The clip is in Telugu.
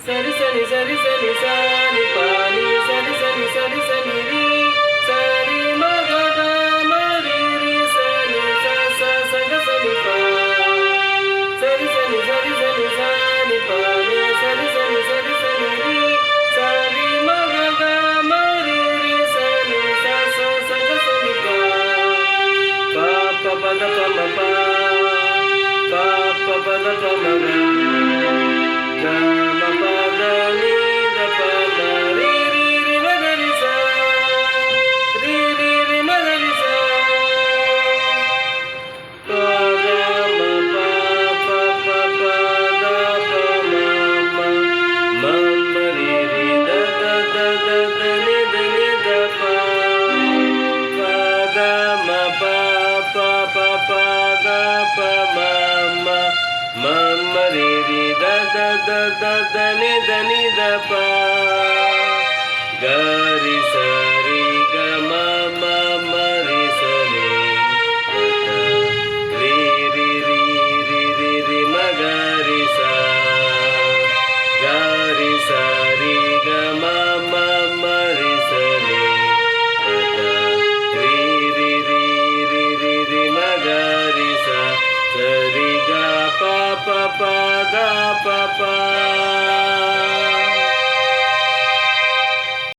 సరి సని సరి సని సాని పాని సరి సని సరి సని రి సరి మగ గ మరి రి సని స స సగ సని పా సరి సని సరి సని సాని పాని సరి సని సరి సని రి సరి మగ గ మరి రి సని స స సగ సని పా పా ప పద ప మ పా పా ప పద ప మ గ Mama re re da da da da da ni da ni da pa ga ri sa ri ga ma ma ma ri sa ni da ri ri ri ri ri ri ma ga ri sa ri ga ma ma ma ri sa ni da ri ri ri ri ri ri ma ga ri sa ri ga pa pa pa da pa pa